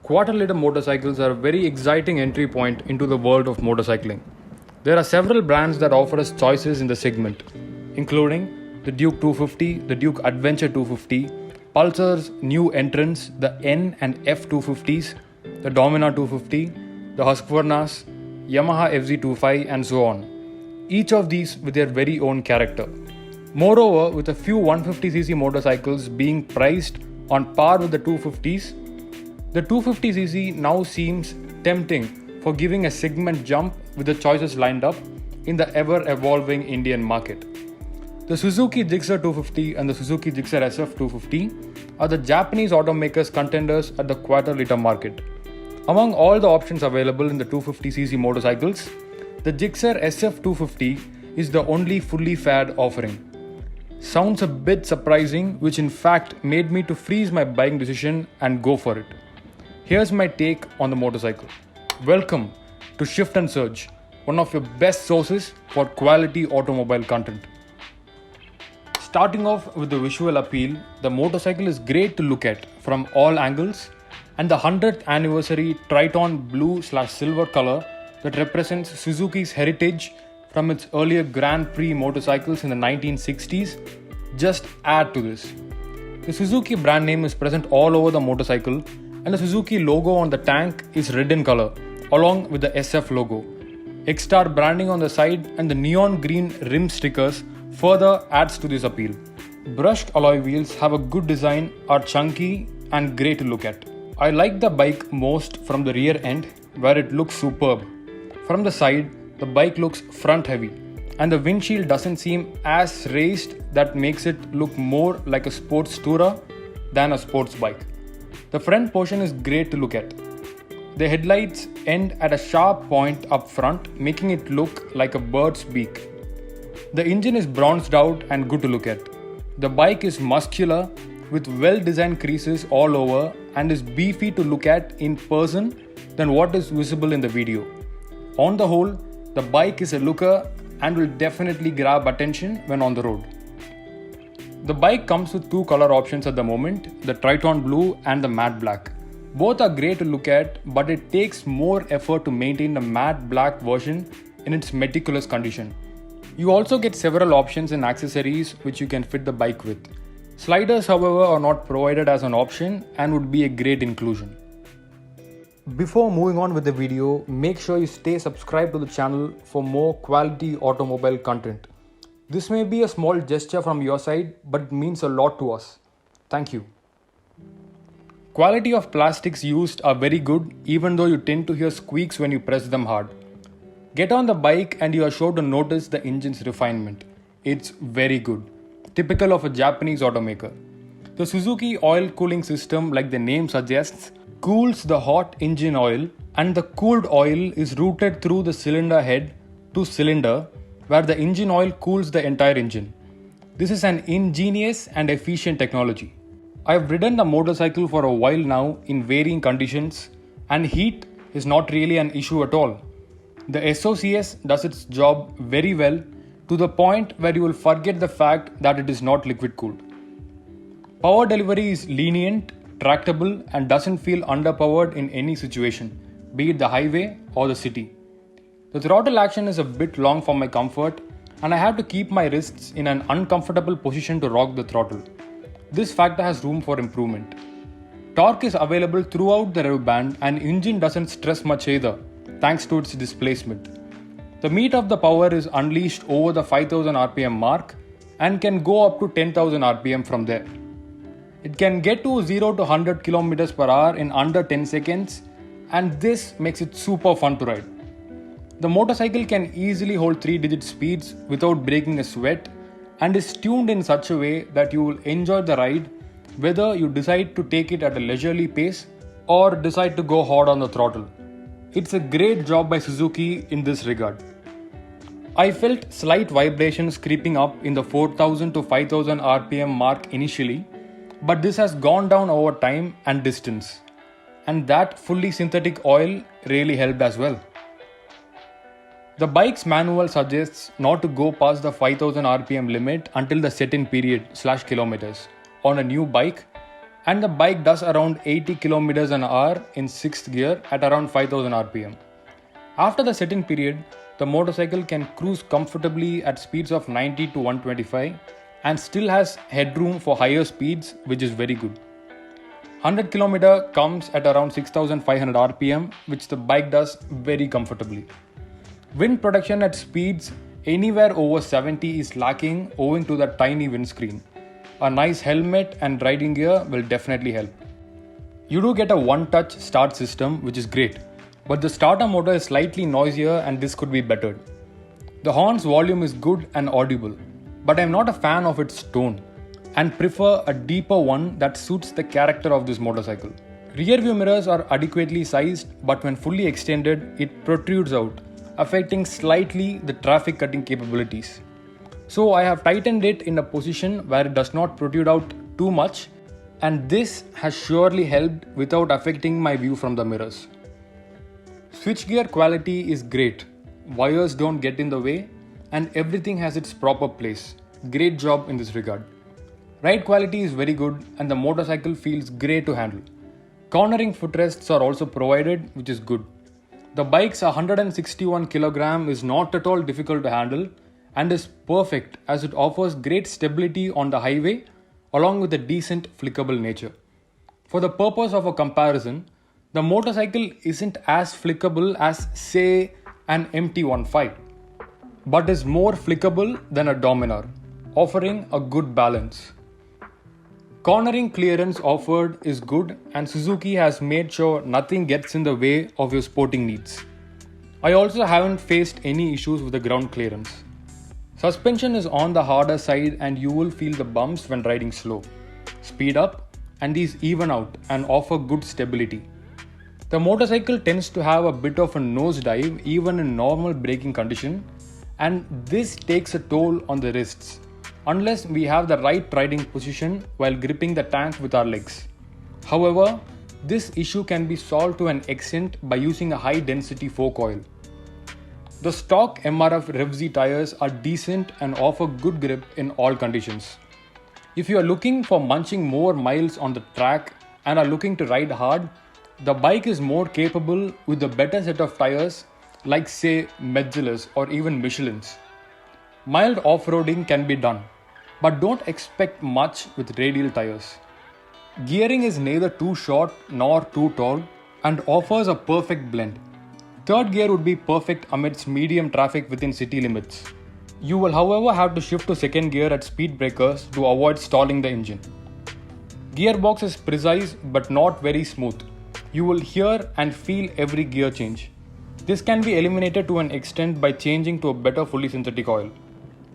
Quarter-liter motorcycles are a very exciting entry point into the world of motorcycling. There are several brands that offer us choices in the segment, including the Duke 250, the Duke Adventure 250, Pulsar's new entrants, the N and F 250s, the Domina 250, the Husqvarna's, Yamaha FZ25 and so on. Each of these with their very own character. Moreover, with a few 150cc motorcycles being priced on par with the 250s, the 250cc now seems tempting for giving a segment jump with the choices lined up in the ever-evolving Indian market. The Suzuki Gixxer 250 and the Suzuki Gixxer SF 250 are the Japanese automakers' contenders at the quarter-liter market. Among all the options available in the 250cc motorcycles, the Gixxer SF 250 is the only fully fad offering. Sounds a bit surprising, which in fact made me to freeze my buying decision and go for it. Here's my take on the motorcycle. Welcome to Shift and Surge, one of your best sources for quality automobile content. Starting off with the visual appeal, the motorcycle is great to look at from all angles, and the 100th anniversary Triton blue/silver color that represents Suzuki's heritage from its earlier Grand Prix motorcycles in the 1960s just add to this. The Suzuki brand name is present all over the motorcycle, and the Suzuki logo on the tank is red in color, along with the SF logo. X-Star branding on the side and the neon green rim stickers further adds to this appeal. Brushed alloy wheels have a good design, are chunky and great to look at. I like the bike most from the rear end, where it looks superb. From the side, the bike looks front heavy, and the windshield doesn't seem as raised, that makes it look more like a sports tourer than a sports bike. The front portion is great to look at. The headlights end at a sharp point up front, making it look like a bird's beak. The engine is bronzed out and good to look at. The bike is muscular with well-designed creases all over and is beefy to look at in person than what is visible in the video. On the whole, the bike is a looker and will definitely grab attention when on the road. The bike comes with two color options at the moment, the Triton Blue and the Matte Black. Both are great to look at, but it takes more effort to maintain the matte black version in its meticulous condition. You also get several options and accessories which you can fit the bike with. Sliders, however, are not provided as an option and would be a great inclusion. Before moving on with the video, make sure you stay subscribed to the channel for more quality automobile content. This may be a small gesture from your side, but it means a lot to us. Thank you. Quality of plastics used are very good, even though you tend to hear squeaks when you press them hard. Get on the bike and you are sure to notice the engine's refinement. It's very good, typical of a Japanese automaker. The Suzuki oil cooling system, like the name suggests, cools the hot engine oil, and the cooled oil is routed through the cylinder head to cylinder, where the engine oil cools the entire engine. This is an ingenious and efficient technology. I've ridden the motorcycle for a while now in varying conditions, and heat is not really an issue at all. The SOCS does its job very well, to the point where you will forget the fact that it is not liquid cooled. Power delivery is lenient, tractable, and doesn't feel underpowered in any situation, be it the highway or the city. The throttle action is a bit long for my comfort, and I have to keep my wrists in an uncomfortable position to rock the throttle. This factor has room for improvement. Torque is available throughout the rev band, and engine doesn't stress much either, thanks to its displacement. The meat of the power is unleashed over the 5000 rpm mark and can go up to 10,000 rpm from there. It can get to 0 to 100 km per hour in under 10 seconds, and this makes it super fun to ride. The motorcycle can easily hold 3-digit speeds without breaking a sweat, and is tuned in such a way that you will enjoy the ride whether you decide to take it at a leisurely pace or decide to go hard on the throttle. It's a great job by Suzuki in this regard. I felt slight vibrations creeping up in the 4000 to 5000 rpm mark initially, but this has gone down over time and distance, and that fully synthetic oil really helped as well. The bike's manual suggests not to go past the 5000 rpm limit until the set-in period /kilometers on a new bike, and the bike does around 80 kilometers an hour in 6th gear at around 5000 rpm. After the set-in period, the motorcycle can cruise comfortably at speeds of 90 to 125 and still has headroom for higher speeds, which is very good. 100 km comes at around 6500 rpm, which the bike does very comfortably. Wind protection at speeds anywhere over 70 is lacking owing to the tiny windscreen. A nice helmet and riding gear will definitely help. You do get a one-touch start system, which is great, but the starter motor is slightly noisier and this could be bettered. The horn's volume is good and audible, but I am not a fan of its tone and prefer a deeper one that suits the character of this motorcycle. Rear view mirrors are adequately sized, but when fully extended, it protrudes out, affecting slightly the traffic cutting capabilities. So I have tightened it in a position where it does not protrude out too much, and this has surely helped without affecting my view from the mirrors. Switchgear quality is great, wires don't get in the way, and everything has its proper place. Great job in this regard. Ride quality is very good and the motorcycle feels great to handle. Cornering footrests are also provided, which is good. The bike's 161 kg is not at all difficult to handle and is perfect as it offers great stability on the highway along with a decent flickable nature. For the purpose of a comparison, the motorcycle isn't as flickable as, say, an MT-15, but is more flickable than a Dominar, offering a good balance. Cornering clearance offered is good and Suzuki has made sure nothing gets in the way of your sporting needs. I also haven't faced any issues with the ground clearance. Suspension is on the harder side and you will feel the bumps when riding slow. Speed up and these even out and offer good stability. The motorcycle tends to have a bit of a nosedive even in normal braking condition, and this takes a toll on the wrists unless we have the right riding position while gripping the tank with our legs. However, this issue can be solved to an extent by using a high density fork oil. The stock MRF RevZ tires are decent and offer good grip in all conditions. If you are looking for munching more miles on the track and are looking to ride hard, the bike is more capable with a better set of tires like, say, Metzeler's or even Michelin's. Mild off-roading can be done, but don't expect much with radial tires. Gearing is neither too short nor too tall and offers a perfect blend. Third gear would be perfect amidst medium traffic within city limits. You will however have to shift to second gear at speed breakers to avoid stalling the engine. Gearbox is precise but not very smooth. You will hear and feel every gear change. This can be eliminated to an extent by changing to a better fully synthetic oil.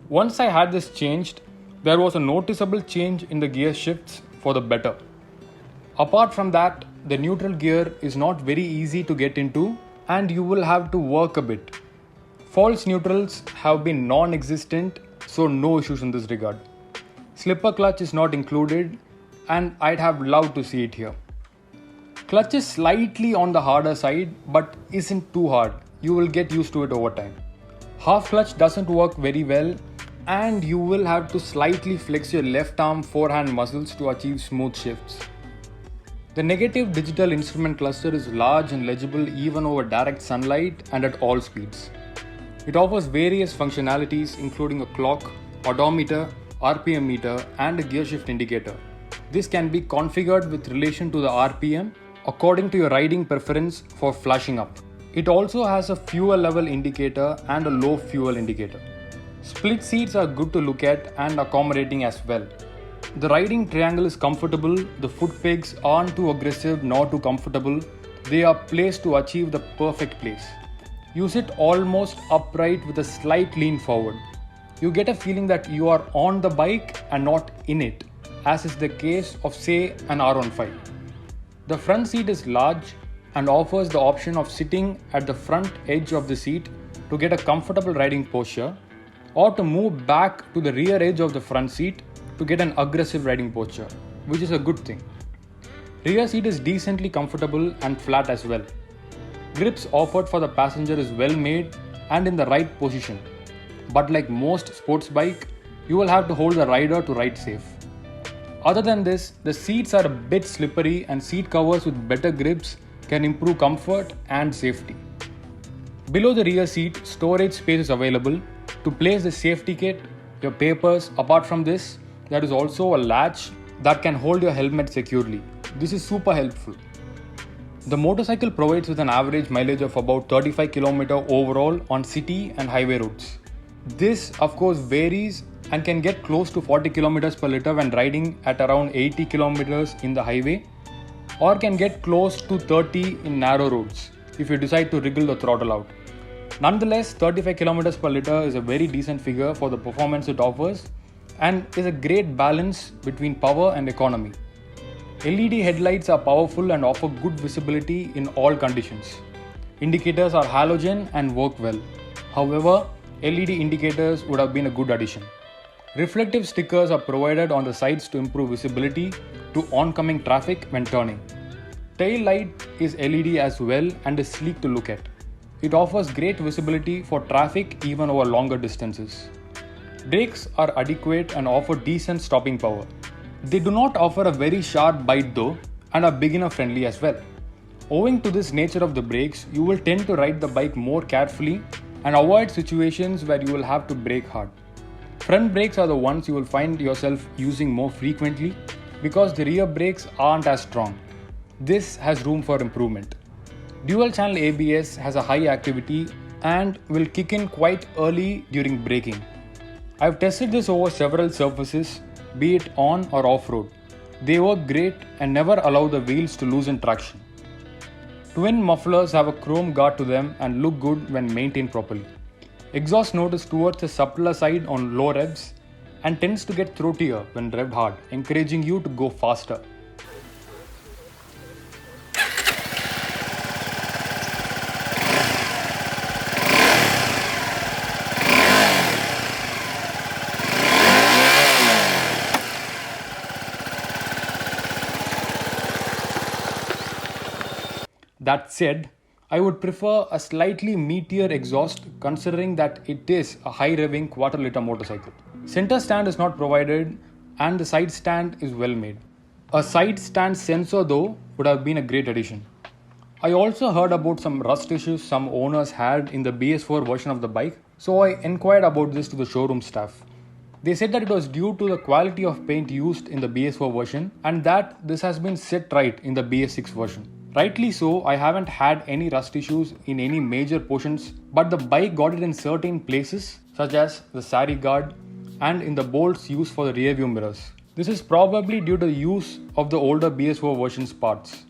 Once I had this changed, there was a noticeable change in the gear shifts for the better. Apart from that, the neutral gear is not very easy to get into and you will have to work a bit. False neutrals have been non-existent, so no issues in this regard. Slipper clutch is not included and I'd have loved to see it here. Clutch is slightly on the harder side but isn't too hard. You will get used to it over time. Half clutch doesn't work very well and you will have to slightly flex your left arm forehand muscles to achieve smooth shifts. The negative digital instrument cluster is large and legible even over direct sunlight and at all speeds. It offers various functionalities including a clock, odometer, RPM meter and a gear shift indicator. This can be configured with relation to the RPM according to your riding preference for flashing up. It also has a fuel level indicator and a low fuel indicator. Split seats are good to look at and accommodating as well. The riding triangle is comfortable, the foot pegs aren't too aggressive nor too comfortable, they are placed to achieve the perfect place. You sit almost upright with a slight lean forward. You get a feeling that you are on the bike and not in it, as is the case of, say, an R15. The front seat is large and offers the option of sitting at the front edge of the seat to get a comfortable riding posture, or to move back to the rear edge of the front seat to get an aggressive riding posture, which is a good thing. Rear seat is decently comfortable and flat as well. Grips offered for the passenger is well made and in the right position, but like most sports bike, you will have to hold the rider to ride safe. Other than this, the seats are a bit slippery and seat covers with better grips can improve comfort and safety. Below the rear seat, storage space is available to place the safety kit, your papers. Apart from this, there is also a latch that can hold your helmet securely. This is super helpful. The motorcycle provides with an average mileage of about 35 km overall on city and highway roads. This of course varies and can get close to 40 km per liter when riding at around 80 km in the highway, or can get close to 30 in narrow roads if you decide to wriggle the throttle out. Nonetheless, 35 km per liter is a very decent figure for the performance it offers and is a great balance between power and economy. LED headlights are powerful and offer good visibility in all conditions. Indicators are halogen and work well. However, LED indicators would have been a good addition. Reflective stickers are provided on the sides to improve visibility to oncoming traffic when turning. Tail light is LED as well and is sleek to look at. It offers great visibility for traffic even over longer distances. Brakes are adequate and offer decent stopping power. They do not offer a very sharp bite though and are beginner friendly as well. Owing to this nature of the brakes, you will tend to ride the bike more carefully and avoid situations where you will have to brake hard. Front brakes are the ones you will find yourself using more frequently because the rear brakes aren't as strong. This has room for improvement. Dual channel ABS has a high activity and will kick in quite early during braking. I've tested this over several surfaces, be it on or off-road. They work great and never allow the wheels to loosen traction. Twin mufflers have a chrome guard to them and look good when maintained properly. Exhaust note is towards the subtler side on low revs and tends to get throatier when revved hard, encouraging you to go faster. That said, I would prefer a slightly meatier exhaust considering that it is a high revving quarter liter motorcycle. Center stand is not provided and the side stand is well made. A side stand sensor though would have been a great addition. I also heard about some rust issues some owners had in the BS4 version of the bike, so I inquired about this to the showroom staff. They said that it was due to the quality of paint used in the BS4 version and that this has been set right in the BS6 version. Rightly so, I haven't had any rust issues in any major portions, but the bike got it in certain places such as the sari guard and in the bolts used for the rear view mirrors. This is probably due to the use of the older BS4 version's parts.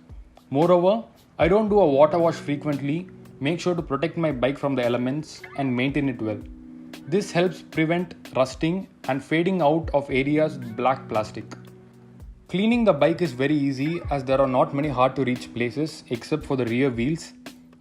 Moreover, I don't do a water wash frequently, make sure to protect my bike from the elements and maintain it well. This helps prevent rusting and fading out of areas with black plastic. Cleaning the bike is very easy as there are not many hard to reach places except for the rear wheels.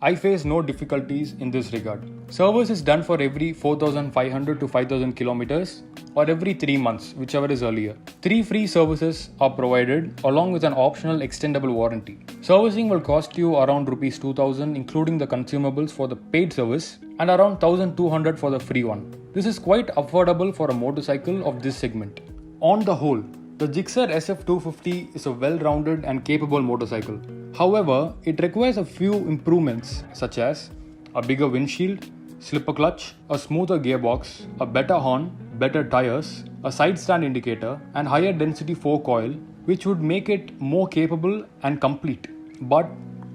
I face no difficulties in this regard. Service is done for every 4,500 to 5,000 kilometers or every 3 months, whichever is earlier. 3 free services are provided along with an optional extendable warranty. Servicing will cost you around Rs 2,000 including the consumables for the paid service and around 1,200 for the free one. This is quite affordable for a motorcycle of this segment. On the whole, the Gixxer SF 250 is a well-rounded and capable motorcycle. However, it requires a few improvements such as a bigger windshield, slipper clutch, a smoother gearbox, a better horn, better tires, a side stand indicator and higher density fork oil, which would make it more capable and complete. But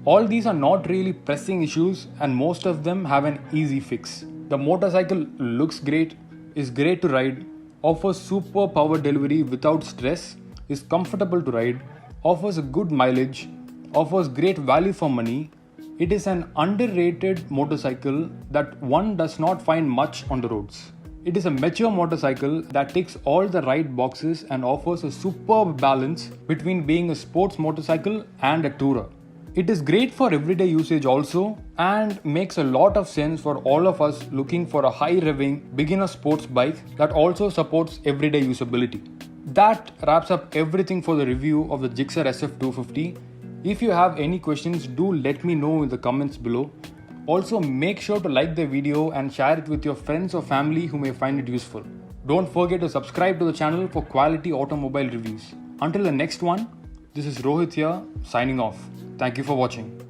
all these are not really pressing issues and most of them have an easy fix. The motorcycle looks great, is great to ride, offers super power delivery without stress, is comfortable to ride, offers a good mileage, offers great value for money. It is an underrated motorcycle that one does not find much on the roads. It is a mature motorcycle that ticks all the right boxes and offers a superb balance between being a sports motorcycle and a tourer. It is great for everyday usage also and makes a lot of sense for all of us looking for a high revving beginner sports bike that also supports everyday usability. That wraps up everything for the review of the Gixxer SF 250. If you have any questions, do let me know in the comments below. Also make sure to like the video and share it with your friends or family who may find it useful. Don't forget to subscribe to the channel for quality automobile reviews. Until the next one, this is Rohit here signing off. Thank you for watching.